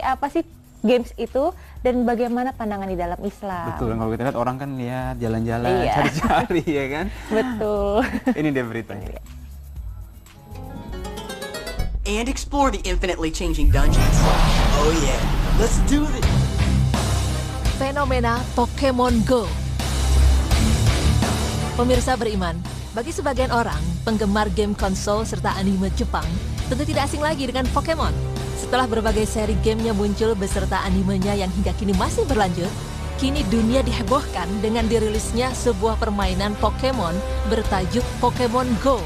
apa sih games itu dan bagaimana pandangan di dalam Islam. Betul, kalau kita lihat orang kan lihat jalan-jalan, Iya. cari-cari ya kan. Betul. Ini dia beritanya. And explore the infinitely changing dungeons. Oh yeah, let's do this! Fenomena Pokemon Go. Pemirsa beriman, bagi sebagian orang, penggemar game konsol serta anime Jepang, tentu tidak asing lagi dengan Pokemon. Setelah berbagai seri gamenya muncul beserta animenya yang hingga kini masih berlanjut, kini dunia dihebohkan dengan dirilisnya sebuah permainan Pokemon bertajuk Pokemon Go.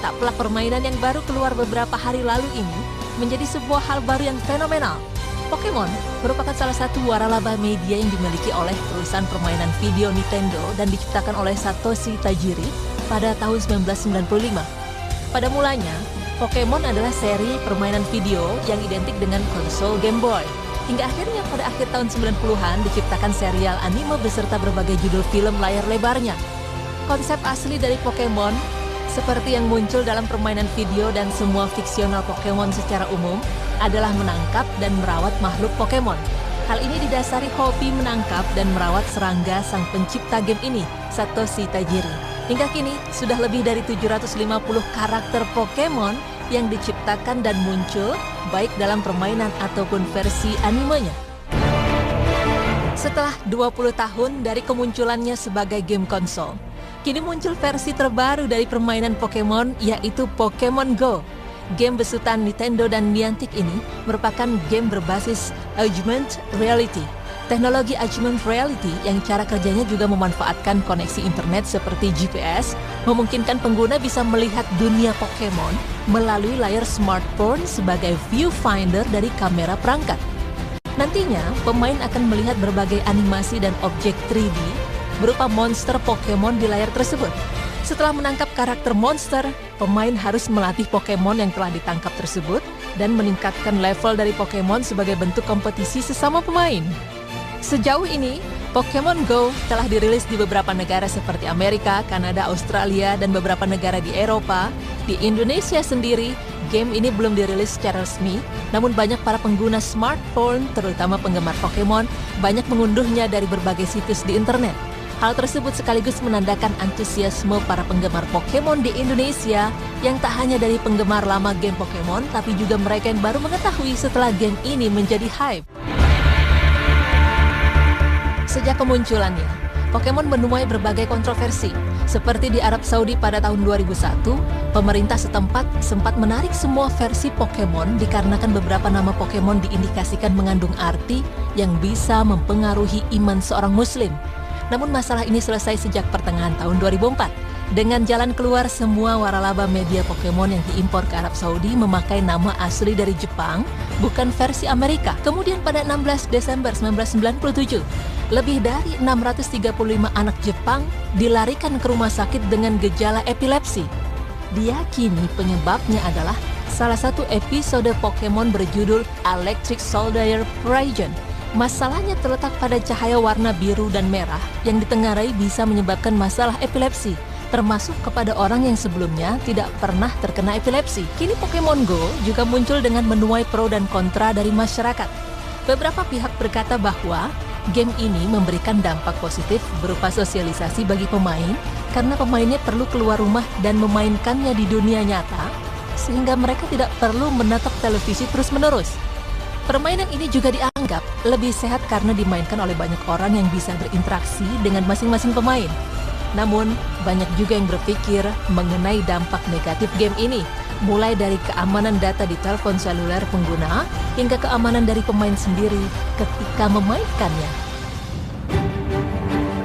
Tak pelak permainan yang baru keluar beberapa hari lalu ini menjadi sebuah hal baru yang fenomenal. Pokemon merupakan salah satu waralaba media yang dimiliki oleh perusahaan permainan video Nintendo dan diciptakan oleh Satoshi Tajiri pada tahun 1995. Pada mulanya, Pokemon adalah seri permainan video yang identik dengan konsol Game Boy. Hingga akhirnya pada akhir tahun 90-an diciptakan serial anime beserta berbagai judul film layar lebarnya. Konsep asli dari Pokemon seperti yang muncul dalam permainan video dan semua fiksional Pokemon secara umum adalah menangkap dan merawat makhluk Pokemon. Hal ini didasari hobi menangkap dan merawat serangga sang pencipta game ini, Satoshi Tajiri. Hingga kini, sudah lebih dari 750 karakter Pokemon yang diciptakan dan muncul baik dalam permainan ataupun versi animenya. Setelah 20 tahun dari kemunculannya sebagai game konsol, kini muncul versi terbaru dari permainan Pokemon yaitu Pokemon Go. Game besutan Nintendo dan Niantic ini merupakan game berbasis augmented reality. Teknologi augmented reality yang cara kerjanya juga memanfaatkan koneksi internet seperti GPS, memungkinkan pengguna bisa melihat dunia Pokemon melalui layar smartphone sebagai viewfinder dari kamera perangkat. Nantinya, pemain akan melihat berbagai animasi dan objek 3D berupa monster Pokemon di layar tersebut. Setelah menangkap karakter monster, pemain harus melatih Pokemon yang telah ditangkap tersebut dan meningkatkan level dari Pokemon sebagai bentuk kompetisi sesama pemain. Sejauh ini, Pokemon Go telah dirilis di beberapa negara seperti Amerika, Kanada, Australia, dan beberapa negara di Eropa. Di Indonesia sendiri, game ini belum dirilis secara resmi, namun banyak para pengguna smartphone, terutama penggemar Pokemon, banyak mengunduhnya dari berbagai situs di internet. Hal tersebut sekaligus menandakan antusiasme para penggemar Pokemon di Indonesia yang tak hanya dari penggemar lama game Pokemon, tapi juga mereka yang baru mengetahui setelah game ini menjadi hype. Sejak kemunculannya, Pokemon menuai berbagai kontroversi. Seperti di Arab Saudi pada tahun 2001, pemerintah setempat sempat menarik semua versi Pokemon dikarenakan beberapa nama Pokemon diindikasikan mengandung arti yang bisa mempengaruhi iman seorang muslim. Namun masalah ini selesai sejak pertengahan tahun 2004. Dengan jalan keluar, semua waralaba media Pokemon yang diimpor ke Arab Saudi memakai nama asli dari Jepang, bukan versi Amerika. Kemudian pada 16 Desember 1997, lebih dari 635 anak Jepang dilarikan ke rumah sakit dengan gejala epilepsi. Diyakini penyebabnya adalah salah satu episode Pokemon berjudul Electric Soldier Raiden. Masalahnya terletak pada cahaya warna biru dan merah yang ditengarai bisa menyebabkan masalah epilepsi, termasuk kepada orang yang sebelumnya tidak pernah terkena epilepsi. Kini Pokemon Go juga muncul dengan menuai pro dan kontra dari masyarakat. Beberapa pihak berkata bahwa game ini memberikan dampak positif berupa sosialisasi bagi pemain karena pemainnya perlu keluar rumah dan memainkannya di dunia nyata, sehingga mereka tidak perlu menatap televisi terus-menerus. Permainan ini juga dianggap lebih sehat karena dimainkan oleh banyak orang yang bisa berinteraksi dengan masing-masing pemain. Namun, banyak juga yang berpikir mengenai dampak negatif game ini, mulai dari keamanan data di telepon seluler pengguna hingga keamanan dari pemain sendiri ketika memainkannya.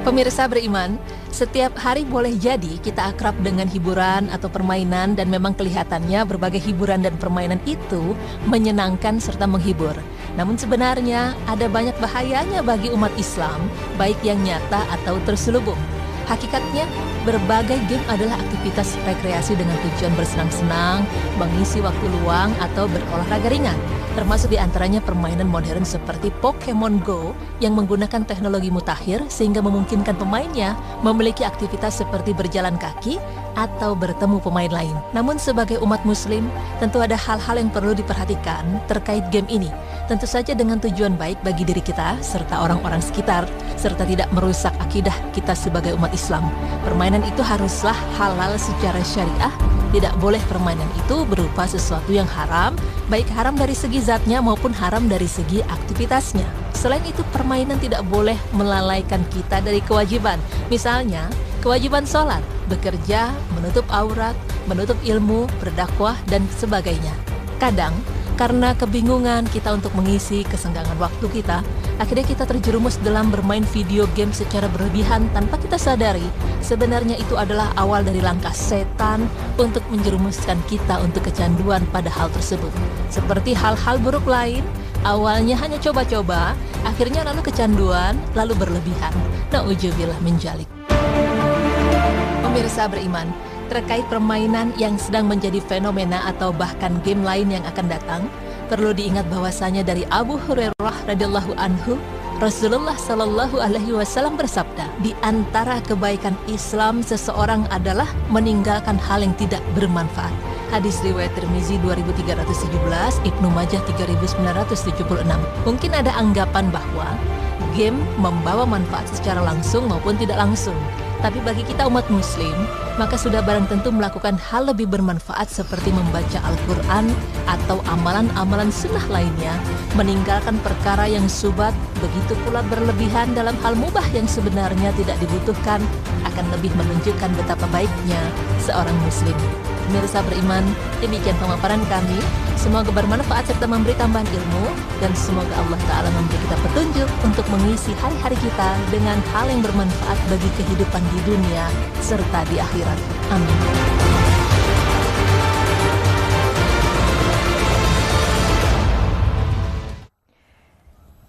Pemirsa beriman, setiap hari boleh jadi kita akrab dengan hiburan atau permainan dan memang kelihatannya berbagai hiburan dan permainan itu menyenangkan serta menghibur. Namun sebenarnya ada banyak bahayanya bagi umat Islam, baik yang nyata atau terselubung. Hakikatnya, berbagai game adalah aktivitas rekreasi dengan tujuan bersenang-senang, mengisi waktu luang, atau berolahraga ringan. termasuk diantaranya permainan modern seperti Pokemon Go yang menggunakan teknologi mutakhir sehingga memungkinkan pemainnya memiliki aktivitas seperti berjalan kaki atau bertemu pemain lain. Namun sebagai umat muslim, tentu ada hal-hal yang perlu diperhatikan terkait game ini. Tentu saja dengan tujuan baik bagi diri kita serta orang-orang sekitar, serta tidak merusak akidah kita sebagai umat Islam. Permainan itu haruslah halal secara syariah. Tidak boleh permainan itu berupa sesuatu yang haram, baik haram dari segi zatnya maupun haram dari segi aktivitasnya. Selain itu, permainan tidak boleh melalaikan kita dari kewajiban. Misalnya, kewajiban sholat, bekerja, menutup aurat, menutup ilmu, berdakwah, dan sebagainya. Kadang, karena kebingungan kita untuk mengisi kesenggangan waktu kita, akhirnya kita terjerumus dalam bermain video game secara berlebihan tanpa kita sadari. Sebenarnya itu adalah awal dari langkah setan untuk menjerumuskan kita untuk kecanduan pada hal tersebut. Seperti hal-hal buruk lain, awalnya hanya coba-coba, akhirnya lalu kecanduan, lalu berlebihan. Na'udzubillah min dzalik. Pemirsa beriman, terkait permainan yang sedang menjadi fenomena atau bahkan game lain yang akan datang, perlu diingat bahwasanya dari Abu Hurairah radhiyallahu anhu, Rasulullah Shallallahu alaihi wasallam bersabda, di antara kebaikan Islam seseorang adalah meninggalkan hal yang tidak bermanfaat. Hadis riwayat Tirmizi 2317, Ibnu Majah 3976. Mungkin ada anggapan bahwa game membawa manfaat secara langsung maupun tidak langsung. Tapi bagi kita umat muslim, maka sudah barang tentu melakukan hal lebih bermanfaat seperti membaca Al-Quran atau amalan-amalan sunnah lainnya, meninggalkan perkara yang subat, begitu pula berlebihan dalam hal mubah yang sebenarnya tidak dibutuhkan, akan lebih menunjukkan betapa baiknya seorang muslim. Pemirsa beriman, demikian pemaparan kami. Semoga bermanfaat serta memberi tambahan ilmu, dan semoga Allah Ta'ala memberi kita petunjuk untuk mengisi hari-hari kita dengan hal yang bermanfaat bagi kehidupan di dunia serta di akhirat. Amin.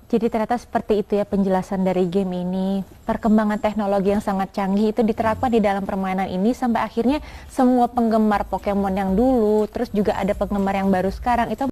Jadi ternyata seperti itu ya penjelasan dari game ini. Perkembangan teknologi yang sangat canggih itu diterapkan di dalam permainan ini sampai akhirnya semua penggemar Pokemon yang dulu, terus juga ada penggemar yang baru sekarang itu